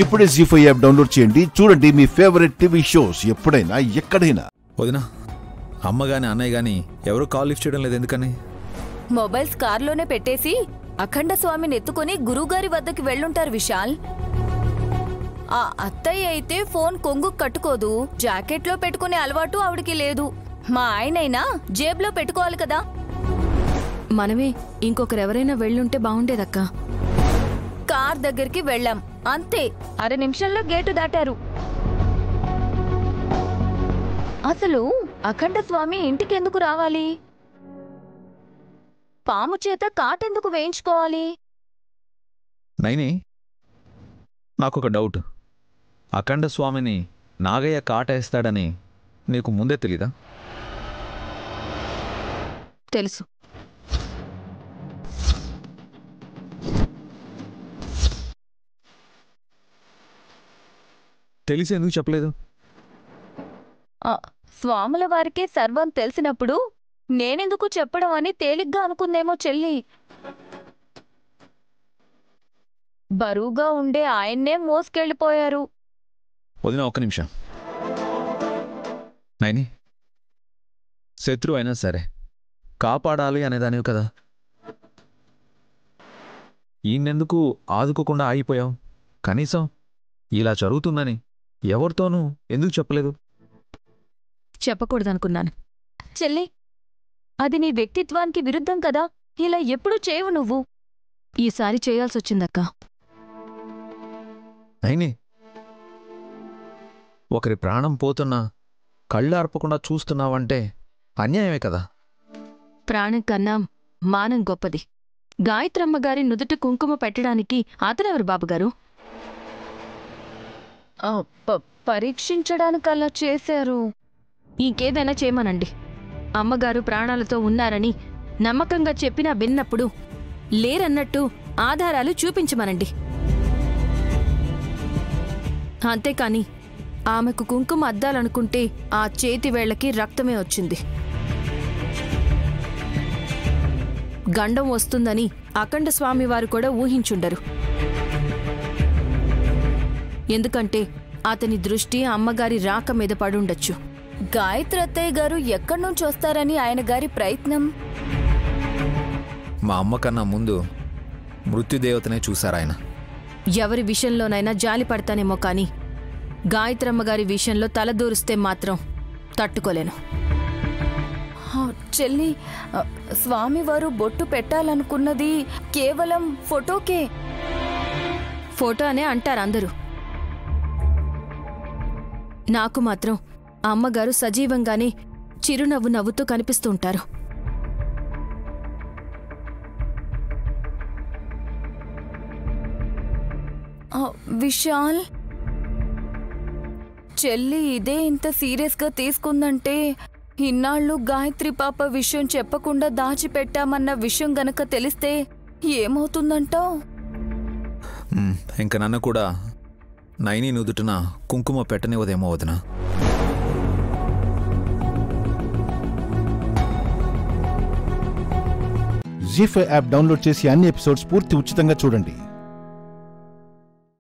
ఇప్పుడే జీ5 app download చేయండి. చూడండి మీ ఫేవరెట్ టీవీ షోస్ ఎప్పుడైనా ఎక్కడైనా. వదినా, అమ్మ గాని అన్నయ్య గాని ఎవరు కాల్ లిఫ్ట్ చేయడం లేదు, ఎందుకని? మొబైల్స్ కార్లోనే పెట్టేసి అఖండ స్వామిని ఎత్తుకుని గురువుగారి వద్దకి వెళ్ళుంటారు విశాల్. ఆ అత్తయ్య అయితే ఫోన్ కొంగు కట్టుకోదు, జాకెట్లో పెట్టుకునే అలవాటు ఆవిడికి లేదు. మా ఆయనైనా జేబులో పెట్టుకోవాలి కదా. మనమే ఇంకొకరెవరైనా వెళ్ళుంటే బాగుండేదక్కా. కార్ దగ్గరికి వెళ్ళాం అంతే, 6 నిమిషాల్లో గేటు దాటారు. అసలు అఖండ స్వామి ఇంటికెందుకు రావాలి? పాము చేత కాటెందుకు వేయించుకోవాలి? నైని, నాకొక డౌట్. అఖండ స్వామిని నాగయ్య కాటేస్తాడని నీకు ముందే తెలీదా? తెలుసు. తెలిసి ఎందుకు చెప్పలేదు? స్వాముల వారికి సర్వం తెలిసినప్పుడు నేనెందుకు చెప్పడం అని తేలిగ్గా అనుకుందేమో చెల్లి. బరువుగా ఉండే ఆయన్నే మోసుకెళ్ళిపోయారు. వదిన, ఒక్క నిమిషం. నైని, శత్రువు అయినా సరే కాపాడాలి అనేదానివి కదా. ఈయనెందుకు ఆదుకోకుండా ఆగిపోయావు? కనీసం ఇలా జరుగుతుందని ఎవరితోనూ ఎందుకు చెప్పలేదు? చెప్పకూడదనుకున్నాను. చెల్లి, అది నీ వ్యక్తిత్వానికి విరుద్ధం కదా. ఇలా ఎప్పుడు చేయవు నువ్వు. ఈసారి చేయాల్సొచ్చిందక్కా. నైని, ఒకరి ప్రాణం పోతున్నా కళ్ళు ఆర్పకుండా చూస్తున్నావంటే అన్యాయమే కదా. ప్రాణం కన్నా మానం గొప్పది. గాయత్రమ్మగారి నుదుట కుంకుమ పెట్టడానికి అతనెవరు బాబుగారు? పరీక్షించడానికలా చేశారు. ఇంకేదైనా చేయమనండి. అమ్మగారు ప్రాణాలతో ఉన్నారని నమ్మకంగా చెప్పినా విన్నప్పుడు లేరన్నట్టు ఆధారాలు చూపించమనండి. అంతేకాని ఆమెకు కుంకుమ అద్దాలనుకుంటే ఆ చేతి వేళ్లకి రక్తమే వచ్చింది. గండం వస్తుందని అఖండ స్వామివారు కూడా ఊహించుండరు. ఎందుకంటే అతని దృష్టి అమ్మగారి రాక మీద పడుండొచ్చు. గాయత్రి అత్తయ్య గారు ఎక్కడి నుంచి వస్తారని ఆయన గారి ప్రయత్నం. మా అమ్మ కన్నా ముందు మృత్యుదేవతనే చూశారాయన. ఎవరి విషయంలోనైనా జాలి పడతానేమో కాని గాయత్రమ్మగారి విషయంలో తలదూరిస్తే మాత్రం తట్టుకోలేను. చెల్లి, స్వామివారు బొట్టు పెట్టాలనుకున్నది కేవలం ఫోటోకే. ఫోటో అనే అంటారు అందరూ. నాకు మాత్రం అమ్మగారు సజీవంగానే చిరునవ్వు నవ్వుతూ కనిపిస్తుంటారు. విశాల్, చెల్లి ఇదే ఇంత సీరియస్గా తీసుకుందంటే ఇన్నాళ్ళు గాయత్రి పాప విషయం చెప్పకుండా దాచిపెట్టామన్న విషయం గనక తెలిస్తే ఏమవుతుందంటావు? ఇంక నన్ను కూడా నైని నుదుటిన కుంకుమ పెట్టనివ్వదేమో వదిన. జీ5 యాప్ డౌన్లోడ్ చేసి అన్ని ఎపిసోడ్స్ పూర్తి ఉచితంగా చూడండి.